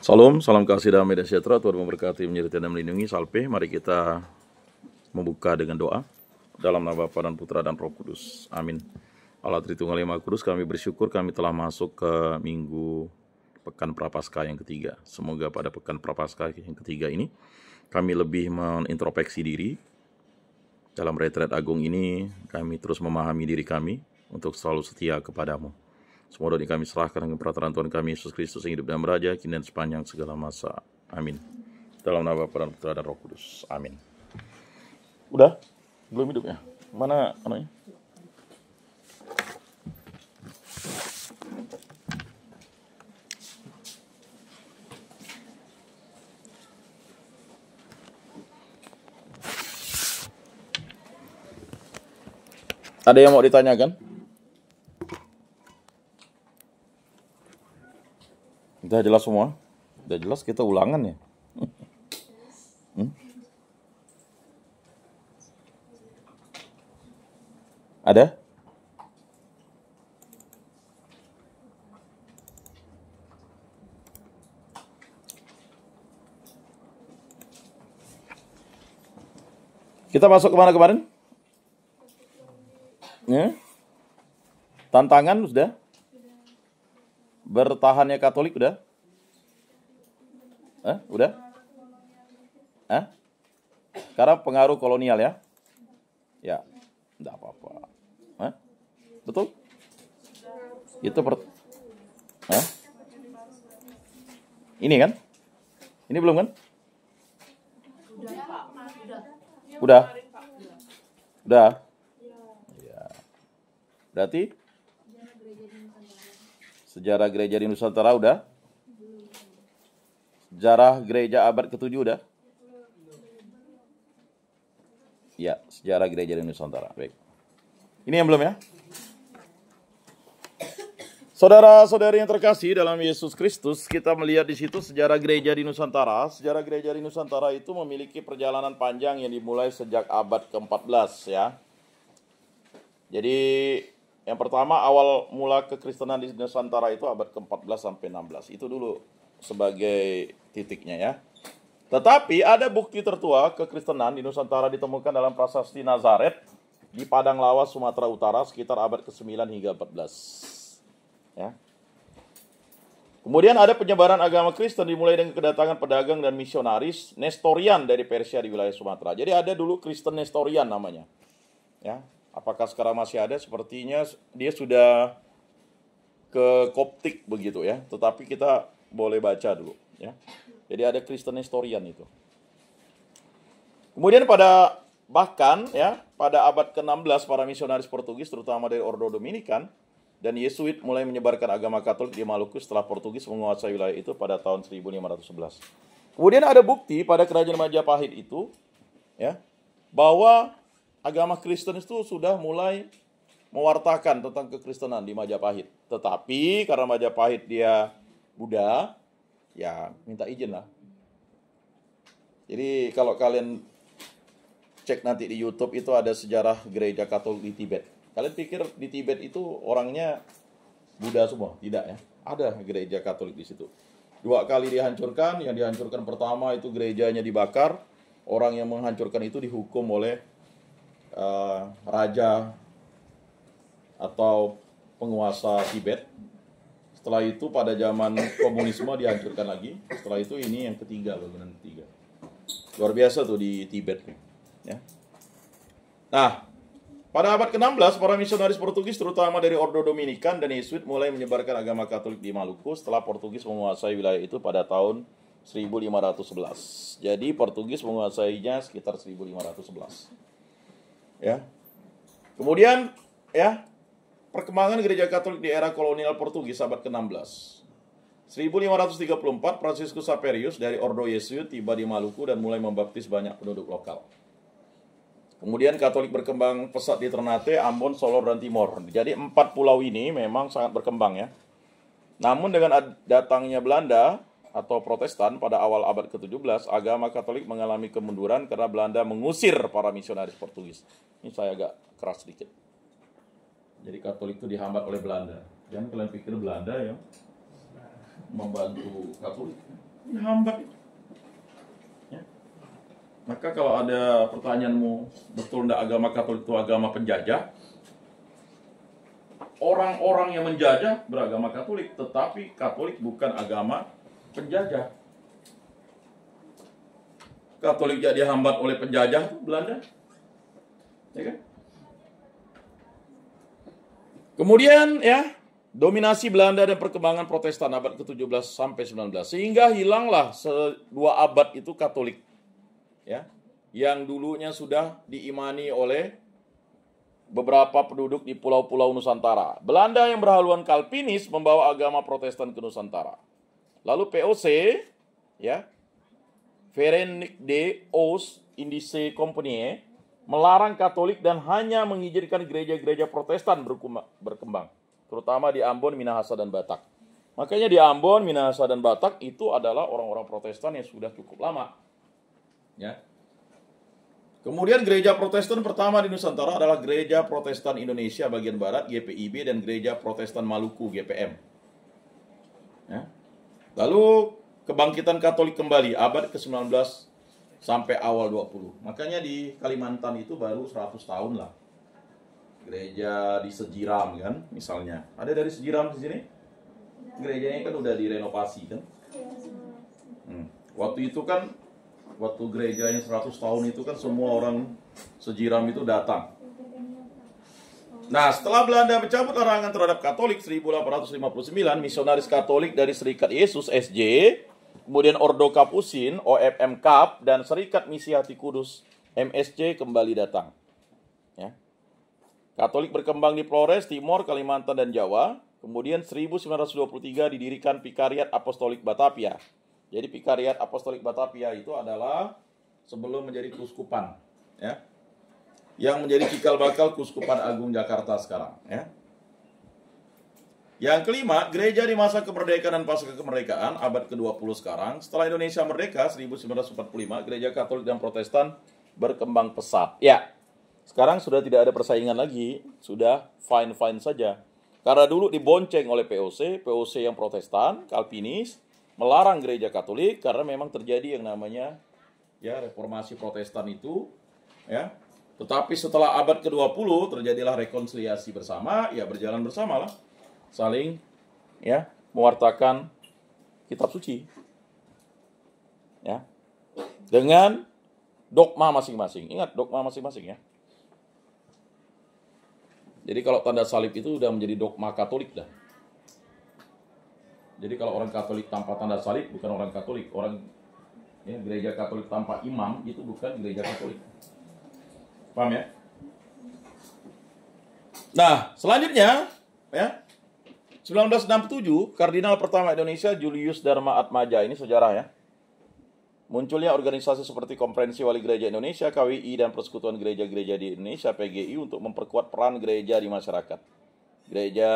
Salam, salam kasih damai dan sejahtera, Tuhan memberkati, menyertai dan melindungi. Salpe, mari kita membuka dengan doa. Dalam nama Bapa dan Putra dan Roh Kudus. Amin. Allah Tritunggal Yang Maha Kudus, kami bersyukur kami telah masuk ke minggu Pekan Prapaskah yang ketiga. Semoga pada Pekan Prapaskah yang ketiga ini, kami lebih mengintrospeksi diri. Dalam retret agung ini, kami terus memahami diri kami untuk selalu setia kepadamu. Semua doa kami serahkan dengan peraturan Tuhan kami Yesus Kristus yang hidup dan beraja kini dan sepanjang segala masa. Amin. Dalam nama Bapa dan Putra dan Roh Kudus. Amin. Udah? Belum hidupnya? Mana anaknya? Ada yang mau ditanyakan? Udah jelas semua? Udah jelas, kita ulangan ya? Ada? Kita masuk kemana kemarin? Ya? Tantangan sudah? Bertahannya Katolik udah? Udah? Karena pengaruh kolonial ya? Ya, enggak apa-apa. Betul? Itu Ini kan? Ini belum kan? Udah? Udah? Ya. Berarti sejarah gereja di Nusantara udah? Sejarah gereja abad ke-7 udah? Ya, sejarah gereja di Nusantara. Baik. Ini yang belum ya? Saudara-saudari yang terkasih dalam Yesus Kristus, kita melihat di situ sejarah gereja di Nusantara. Sejarah gereja di Nusantara itu memiliki perjalanan panjang yang dimulai sejak abad ke-14 ya. Jadi yang pertama awal mula kekristenan di Nusantara itu abad ke-14 sampai 16. Itu dulu sebagai titiknya ya. Tetapi ada bukti tertua kekristenan di Nusantara ditemukan dalam prasasti Nazaret di Padang Lawas, Sumatera Utara sekitar abad ke-9 hingga 14. Ya. Kemudian ada penyebaran agama Kristen dimulai dengan kedatangan pedagang dan misionaris Nestorian dari Persia di wilayah Sumatera. Jadi ada dulu Kristen Nestorian namanya. Ya, apakah sekarang masih ada? Sepertinya dia sudah ke Koptik begitu ya. Tetapi kita boleh baca dulu ya. Jadi ada Kristen Nestorian itu. Kemudian bahkan pada abad ke-16 para misionaris Portugis terutama dari Ordo Dominikan dan Yesuit mulai menyebarkan agama Katolik di Maluku setelah Portugis menguasai wilayah itu pada tahun 1511. Kemudian ada bukti pada kerajaan Majapahit itu ya bahwa agama Kristen itu sudah mulai mewartakan tentang kekristenan di Majapahit. Tetapi karena Majapahit dia Buddha, ya minta izin lah. Jadi kalau kalian cek nanti di YouTube itu ada sejarah gereja Katolik di Tibet. Kalian pikir di Tibet itu orangnya Buddha semua? Tidak ya. Ada gereja Katolik di situ. 2 kali dihancurkan. Yang dihancurkan pertama itu gerejanya dibakar. Orang yang menghancurkan itu dihukum oleh raja atau penguasa Tibet. Setelah itu pada zaman komunisme dihancurkan lagi. Setelah itu ini yang ketiga, bangunan ketiga. Luar biasa tuh di Tibet. Ya. Nah, pada abad ke-16, para misionaris Portugis terutama dari Ordo Dominikan dan Yesuit mulai menyebarkan agama Katolik di Maluku setelah Portugis menguasai wilayah itu pada tahun 1511. Jadi Portugis menguasainya sekitar 1511. Ya. Kemudian perkembangan gereja Katolik di era kolonial Portugis abad ke-16. 1534 Franciscus Saperius dari Ordo Yesuit tiba di Maluku dan mulai membaptis banyak penduduk lokal. Kemudian Katolik berkembang pesat di Ternate, Ambon, Solor, dan Timor. Jadi 4 pulau ini memang sangat berkembang ya. Namun dengan datangnya Belanda atau Protestan pada awal abad ke-17, agama Katolik mengalami kemunduran karena Belanda mengusir para misionaris Portugis. Ini saya agak keras sedikit. Jadi Katolik itu dihambat oleh Belanda. Jangan kalian pikir Belanda ya membantu Katolik. Dihambat. Ya. Maka kalau ada pertanyaanmu, betul tidak agama Katolik itu agama penjajah? Orang-orang yang menjajah beragama Katolik, tetapi Katolik bukan agama penjajah. Katolik jadi dihambat oleh penjajah Belanda, ya kan? Kemudian ya, dominasi Belanda dan perkembangan Protestan abad ke-17 sampai 19, sehingga hilanglah 2 abad itu Katolik, ya, yang dulunya sudah diimani oleh beberapa penduduk di pulau-pulau Nusantara. Belanda yang berhaluan Kalvinis membawa agama Protestan ke Nusantara. Lalu POC, ya, Verenigde de Oost-Indische Compagnie, melarang Katolik dan hanya mengizinkan gereja-gereja Protestan berkembang, terutama di Ambon, Minahasa, dan Batak. Makanya di Ambon, Minahasa, dan Batak itu adalah orang-orang Protestan yang sudah cukup lama. Ya. Kemudian gereja Protestan pertama di Nusantara adalah Gereja Protestan Indonesia bagian Barat (GPIB) dan Gereja Protestan Maluku (GPM). Ya. Lalu kebangkitan Katolik kembali abad ke-19 sampai awal 20. Makanya di Kalimantan itu baru 100 tahun lah. Gereja di Sejiram kan, misalnya. Ada dari Sejiram di sini? Gerejanya kan udah direnovasi kan? Waktu itu kan, waktu gerejanya 100 tahun itu kan semua orang Sejiram itu datang. Nah, setelah Belanda mencabut larangan terhadap Katolik 1859, misionaris Katolik dari Serikat Yesus (SJ), kemudian Ordo Kapusin (OFM Kap), dan Serikat Misi Hati Kudus (MSC) kembali datang. Ya. Katolik berkembang di Flores, Timor, Kalimantan, dan Jawa. Kemudian 1923 didirikan Vikariat Apostolik Batavia. Jadi Vikariat Apostolik Batavia itu adalah sebelum menjadi Keuskupan, ya, yang menjadi cikal bakal Keuskupan Agung Jakarta sekarang. Ya. Yang kelima, gereja di masa kemerdekaan dan pasca kemerdekaan abad ke-20 sekarang. Setelah Indonesia merdeka 1945, gereja Katolik dan Protestan berkembang pesat. Ya, sekarang sudah tidak ada persaingan lagi, sudah fine-fine saja. Karena dulu dibonceng oleh POC yang Protestan, Kalvinis, melarang gereja Katolik karena memang terjadi yang namanya ya reformasi Protestan itu, ya. Tetapi setelah abad ke-20 terjadilah rekonsiliasi bersama, ya berjalan bersamalah. Saling ya mewartakan kitab suci, ya, dengan dogma masing-masing. Ingat dogma masing-masing ya. Jadi kalau tanda salib itu udah menjadi dogma Katolik dah. Jadi kalau orang Katolik tanpa tanda salib bukan orang Katolik. Orang ya, gereja Katolik tanpa imam itu bukan gereja Katolik. Paham ya? Nah, selanjutnya ya, 1967, Kardinal pertama Indonesia Julius Dharma Atmaja, ini sejarah ya. Munculnya organisasi seperti Konferensi Wali Gereja Indonesia, KWI, dan Persekutuan Gereja-Gereja di Indonesia, PGI, untuk memperkuat peran gereja di masyarakat. Gereja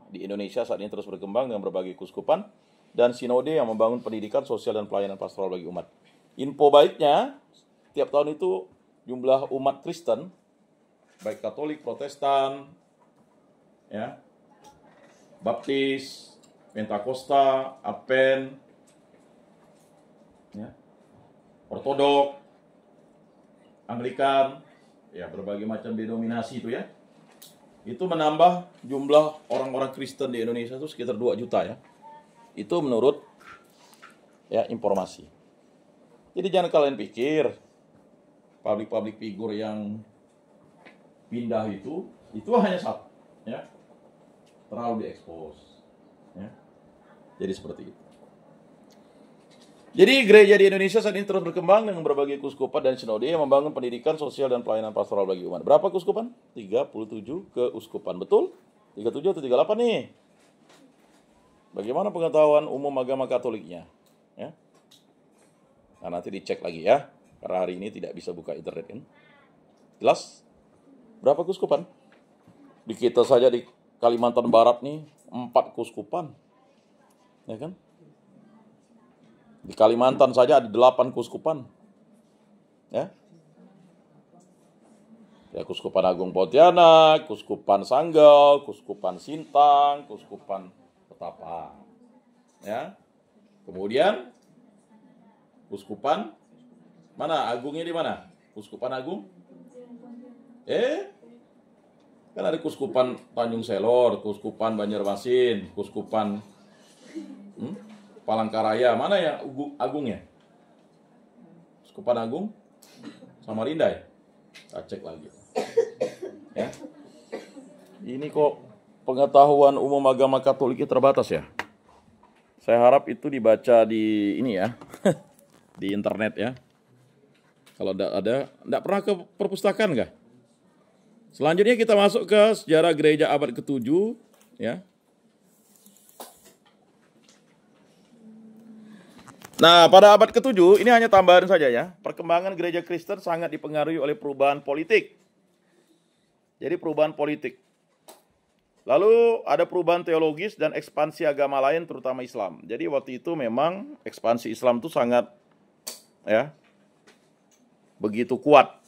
di Indonesia saat ini terus berkembang dengan berbagai keuskupan dan sinode yang membangun pendidikan, sosial, dan pelayanan pastoral bagi umat. Info baiknya, tiap tahun itu jumlah umat Kristen, baik Katolik, Protestan, ya, Baptis, Pentakosta, Advent, ya, Ortodok, Anglikan, ya berbagai macam denominasi itu ya. Itu menambah jumlah orang-orang Kristen di Indonesia itu sekitar 2 juta ya. Itu menurut ya informasi. Jadi jangan kalian pikir public figure yang pindah itu hanya satu, ya. Terlalu diekspos, ya. Jadi seperti itu. Jadi gereja di Indonesia saat ini terus berkembang dengan berbagai keuskupan dan sinode yang membangun pendidikan, sosial, dan pelayanan pastoral bagi umat. Berapa keuskupan? 37 keuskupan. Betul? 37 atau 38 nih? Bagaimana pengetahuan umum agama Katoliknya? Ya. Nah, nanti dicek lagi ya. Karena hari ini tidak bisa buka internet kan. Jelas? Berapa keuskupan? Di kita saja di Kalimantan Barat nih 4 keuskupan. Ya kan? Di Kalimantan saja ada 8 keuskupan. Ya. Ya, Keuskupan Agung Pontianak, Keuskupan Sanggau, Keuskupan Sintang, Keuskupan Ketapang. Ya. Kemudian Kuskupan mana? Agungnya di mana? Kuskupan Agung? Kan ada Kuskupan Tanjung Selor, Kuskupan Banjarmasin, Kuskupan Palangkaraya. Mana yang agungnya? Kuskupan Agung? Samarinda ya? Kita cek lagi. Ya. Ini kok pengetahuan umum agama Katolik terbatas ya. Saya harap itu dibaca di ini ya, di internet ya. Kalau enggak pernah ke perpustakaan nggak? Selanjutnya kita masuk ke sejarah gereja abad ke-7 ya. Nah, pada abad ke-7 ini hanya tambahan saja ya. Perkembangan gereja Kristen sangat dipengaruhi oleh perubahan politik. Jadi perubahan politik. Lalu ada perubahan teologis dan ekspansi agama lain terutama Islam. Jadi waktu itu memang ekspansi Islam itu sangat ya begitu kuat.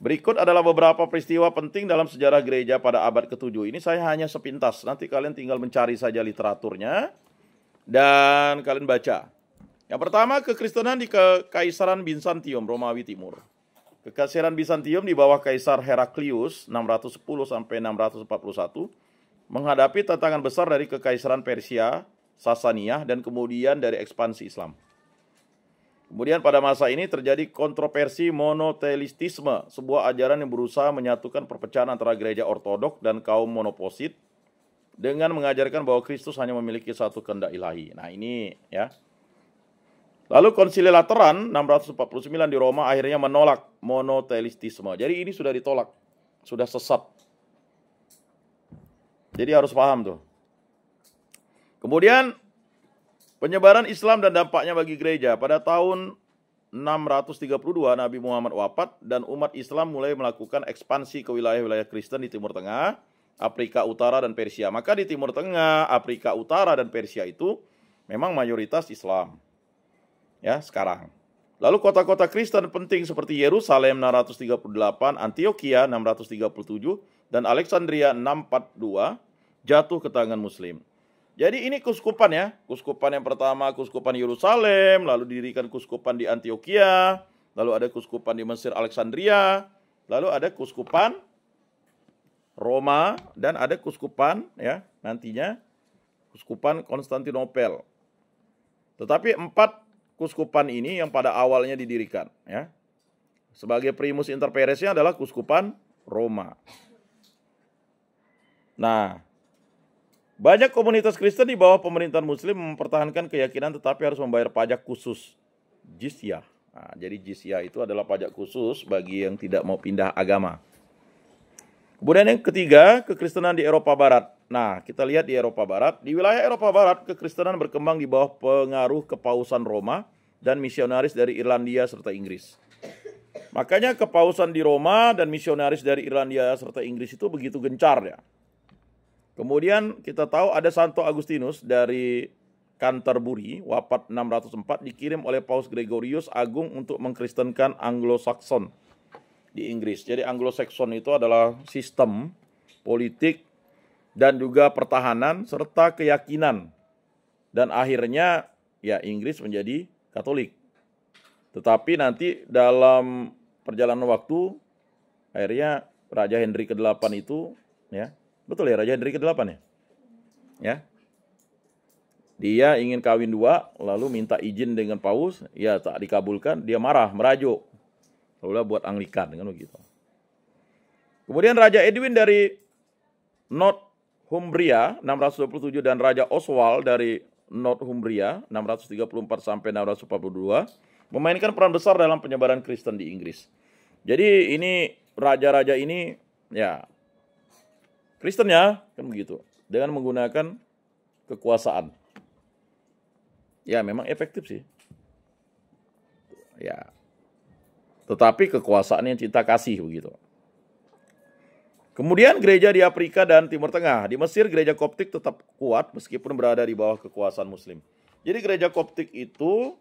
Berikut adalah beberapa peristiwa penting dalam sejarah gereja pada abad ke-7. Ini saya hanya sepintas, nanti kalian tinggal mencari saja literaturnya dan kalian baca. Yang pertama, kekristenan di Kekaisaran Bizantium, Romawi Timur. Kekaisaran Bizantium di bawah Kaisar Heraklius 610 sampai 641 menghadapi tantangan besar dari Kekaisaran Persia, Sasaniyah, dan kemudian dari ekspansi Islam. Kemudian pada masa ini terjadi kontroversi monoteistisme, sebuah ajaran yang berusaha menyatukan perpecahan antara gereja ortodok dan kaum monoposit dengan mengajarkan bahwa Kristus hanya memiliki satu kehendak ilahi. Nah ini ya. Lalu Konsili Lateran 649 di Roma akhirnya menolak monoteistisme. Jadi ini sudah ditolak, sudah sesat. Jadi harus paham tuh. Kemudian penyebaran Islam dan dampaknya bagi gereja. Pada tahun 632 Nabi Muhammad wafat dan umat Islam mulai melakukan ekspansi ke wilayah-wilayah Kristen di Timur Tengah, Afrika Utara dan Persia. Maka di Timur Tengah, Afrika Utara dan Persia itu memang mayoritas Islam. Ya, sekarang. Lalu kota-kota Kristen penting seperti Yerusalem 638, Antioquia 637 dan Alexandria 642 jatuh ke tangan Muslim. Jadi ini kuskupan ya. Kuskupan yang pertama kuskupan Yerusalem, lalu didirikan kuskupan di Antioquia, lalu ada kuskupan di Mesir Alexandria, lalu ada kuskupan Roma dan ada kuskupan ya nantinya kuskupan Konstantinopel. Tetapi 4 kuskupan ini yang pada awalnya didirikan ya. Sebagai primus inter paresnya adalah kuskupan Roma. Nah, banyak komunitas Kristen di bawah pemerintahan Muslim mempertahankan keyakinan tetapi harus membayar pajak khusus, jizyah. Nah, jadi jizyah itu adalah pajak khusus bagi yang tidak mau pindah agama. Kemudian yang ketiga, kekristenan di Eropa Barat. Nah, kita lihat di Eropa Barat. Di wilayah Eropa Barat, kekristenan berkembang di bawah pengaruh kepausan Roma dan misionaris dari Irlandia serta Inggris. Makanya kepausan di Roma dan misionaris dari Irlandia serta Inggris itu begitu gencar ya. Kemudian kita tahu ada Santo Agustinus dari Canterbury, wafat 604, dikirim oleh Paus Gregorius Agung untuk mengkristenkan Anglo-Saxon di Inggris. Jadi Anglo-Saxon itu adalah sistem politik dan juga pertahanan serta keyakinan. Dan akhirnya ya Inggris menjadi Katolik. Tetapi nanti dalam perjalanan waktu akhirnya Raja Henry ke-8 itu ya, betul ya Raja Henry ke-8 ya? Ya. Dia ingin kawin 2 lalu minta izin dengan Paus, ya tak dikabulkan, dia marah, merajuk. Lalu buat Anglikan kan begitu. Kemudian Raja Edwin dari Northumbria 627 dan Raja Oswald dari Northumbria 634 sampai 642 memainkan peran besar dalam penyebaran Kristen di Inggris. Jadi ini raja-raja ini ya Kristen ya kan begitu dengan menggunakan kekuasaan. Ya memang efektif sih. Ya. Tetapi kekuasaan yang cinta kasih begitu. Kemudian gereja di Afrika dan Timur Tengah. Di Mesir gereja Koptik tetap kuat meskipun berada di bawah kekuasaan Muslim. Jadi gereja Koptik itu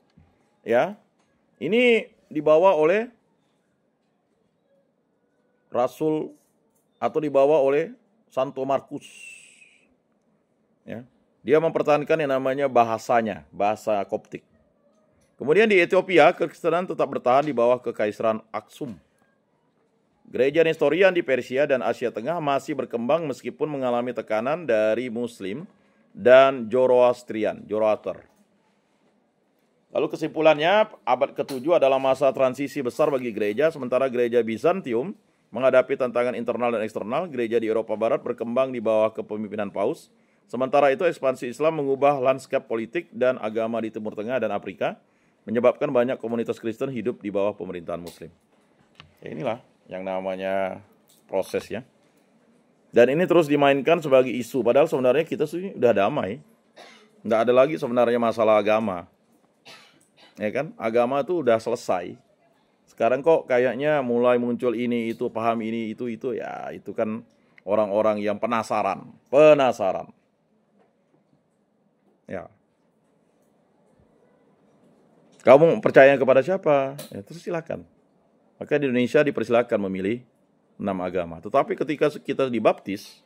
ya ini dibawa oleh Rasul atau dibawa oleh Santo Markus. Ya. Dia mempertahankan yang namanya bahasanya, bahasa Koptik. Kemudian di Ethiopia, kekristenan tetap bertahan di bawah kekaisaran Aksum. Gereja Nestorian di Persia dan Asia Tengah masih berkembang meskipun mengalami tekanan dari Muslim dan Zoroastrian. Lalu kesimpulannya, abad ke-7 adalah masa transisi besar bagi gereja, sementara gereja Bizantium menghadapi tantangan internal dan eksternal. Gereja di Eropa Barat berkembang di bawah kepemimpinan Paus. Sementara itu, ekspansi Islam mengubah lanskap politik dan agama di Timur Tengah dan Afrika, menyebabkan banyak komunitas Kristen hidup di bawah pemerintahan Muslim. Ya, inilah yang namanya proses ya. Dan ini terus dimainkan sebagai isu, padahal sebenarnya kita sudah damai. Nggak ada lagi sebenarnya masalah agama. Ya kan? Agama itu udah selesai. Sekarang kok kayaknya mulai muncul ini, itu, paham ini, itu, ya itu kan orang-orang yang penasaran. Ya. Kamu percaya kepada siapa? Ya, terus silakan. Maka di Indonesia dipersilakan memilih 6 agama. Tetapi ketika kita dibaptis,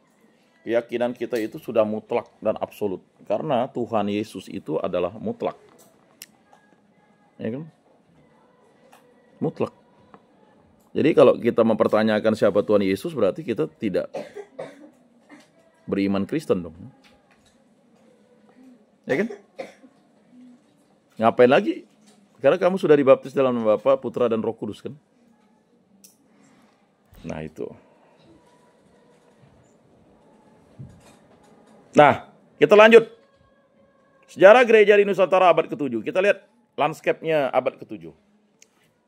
keyakinan kita itu sudah mutlak dan absolut. Karena Tuhan Yesus itu adalah mutlak. Ya kan? Mutlak. Jadi kalau kita mempertanyakan siapa Tuhan Yesus, berarti kita tidak beriman Kristen dong. Ya kan? Ngapain lagi? Karena kamu sudah dibaptis dalam nama Bapa, Putra, dan Roh Kudus kan? Nah itu. Nah, kita lanjut. Sejarah gereja di Nusantara abad ke-7. Kita lihat landscape-nya abad ke-7.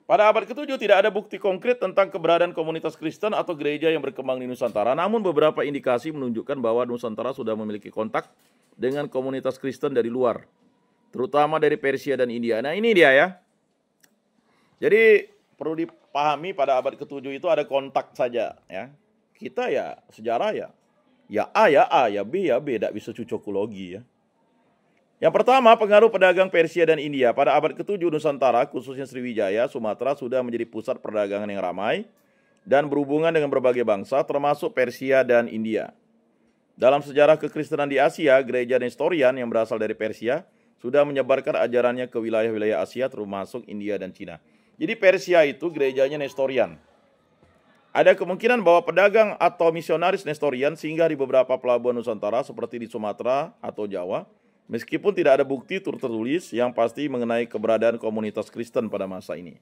Pada abad ke-7 tidak ada bukti konkret tentang keberadaan komunitas Kristen atau gereja yang berkembang di Nusantara. Namun beberapa indikasi menunjukkan bahwa Nusantara sudah memiliki kontak dengan komunitas Kristen dari luar, terutama dari Persia dan India. Nah ini dia ya. Jadi perlu dipahami pada abad ke-7 itu ada kontak saja ya. Kita ya sejarah ya. Ya A ya A, ya B ya B, tidak bisa cocokologi ya. Yang pertama, pengaruh pedagang Persia dan India. Pada abad ke-7 Nusantara, khususnya Sriwijaya, Sumatera sudah menjadi pusat perdagangan yang ramai dan berhubungan dengan berbagai bangsa termasuk Persia dan India. Dalam sejarah kekristenan di Asia, gereja Nestorian yang berasal dari Persia sudah menyebarkan ajarannya ke wilayah-wilayah Asia termasuk India dan Cina. Jadi Persia itu gerejanya Nestorian. Ada kemungkinan bahwa pedagang atau misionaris Nestorian singgah di beberapa pelabuhan Nusantara seperti di Sumatera atau Jawa, meskipun tidak ada bukti tertulis yang pasti mengenai keberadaan komunitas Kristen pada masa ini.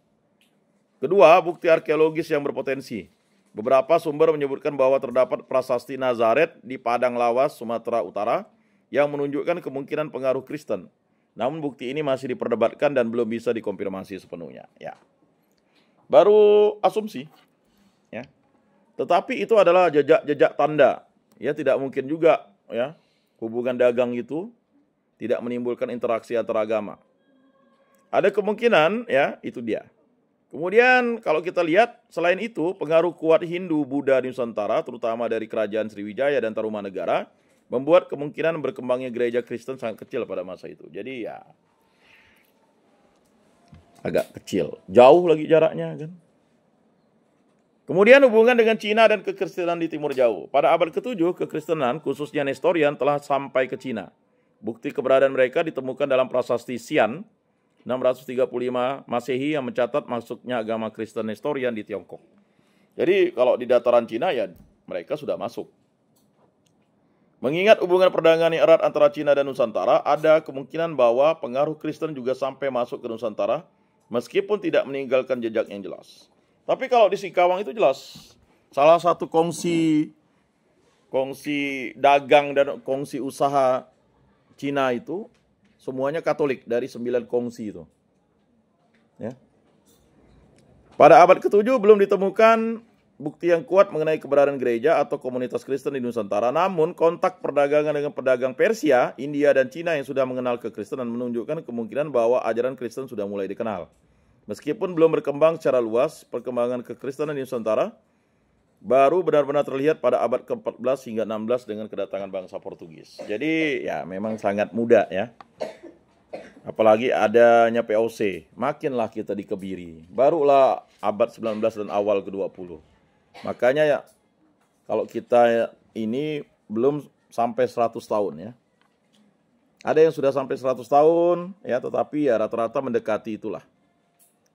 Kedua, bukti arkeologis yang berpotensi. Beberapa sumber menyebutkan bahwa terdapat prasasti Nazaret di Padang Lawas, Sumatera Utara yang menunjukkan kemungkinan pengaruh Kristen. Namun bukti ini masih diperdebatkan dan belum bisa dikonfirmasi sepenuhnya. Ya. Baru asumsi. Ya. Tetapi itu adalah jejak tanda. Ya, tidak mungkin juga ya hubungan dagang itu tidak menimbulkan interaksi antar agama. Ada kemungkinan ya, itu dia. Kemudian kalau kita lihat selain itu pengaruh kuat Hindu Buddha di Nusantara terutama dari kerajaan Sriwijaya dan Tarumanegara membuat kemungkinan berkembangnya gereja Kristen sangat kecil pada masa itu. Jadi ya agak kecil, jauh lagi jaraknya kan. Kemudian hubungan dengan Cina dan kekristenan di Timur Jauh. Pada abad ke-7 kekristenan khususnya Nestorian telah sampai ke Cina. Bukti keberadaan mereka ditemukan dalam prasasti Xian 635 Masehi yang mencatat masuknya agama Kristen Nestorian di Tiongkok. Jadi kalau di dataran Cina ya mereka sudah masuk. Mengingat hubungan perdagangan yang erat antara Cina dan Nusantara, ada kemungkinan bahwa pengaruh Kristen juga sampai masuk ke Nusantara, meskipun tidak meninggalkan jejak yang jelas. Tapi kalau di Singkawang itu jelas, salah satu kongsi dagang dan kongsi usaha Cina itu, semuanya Katolik dari 9 kongsi itu. Ya. Pada abad ke-7 belum ditemukan bukti yang kuat mengenai keberadaan gereja atau komunitas Kristen di Nusantara. Namun kontak perdagangan dengan pedagang Persia, India, dan Cina yang sudah mengenal kekristenan menunjukkan kemungkinan bahwa ajaran Kristen sudah mulai dikenal. Meskipun belum berkembang secara luas, perkembangan kekristenan di Nusantara baru benar-benar terlihat pada abad ke-14 hingga 16 dengan kedatangan bangsa Portugis. Jadi ya memang sangat muda ya. Apalagi adanya POC, makinlah kita dikebiri. Barulah abad 19 dan awal ke-20. Makanya ya, kalau kita ini belum sampai 100 tahun ya. Ada yang sudah sampai 100 tahun, ya, tetapi ya rata-rata mendekati itulah.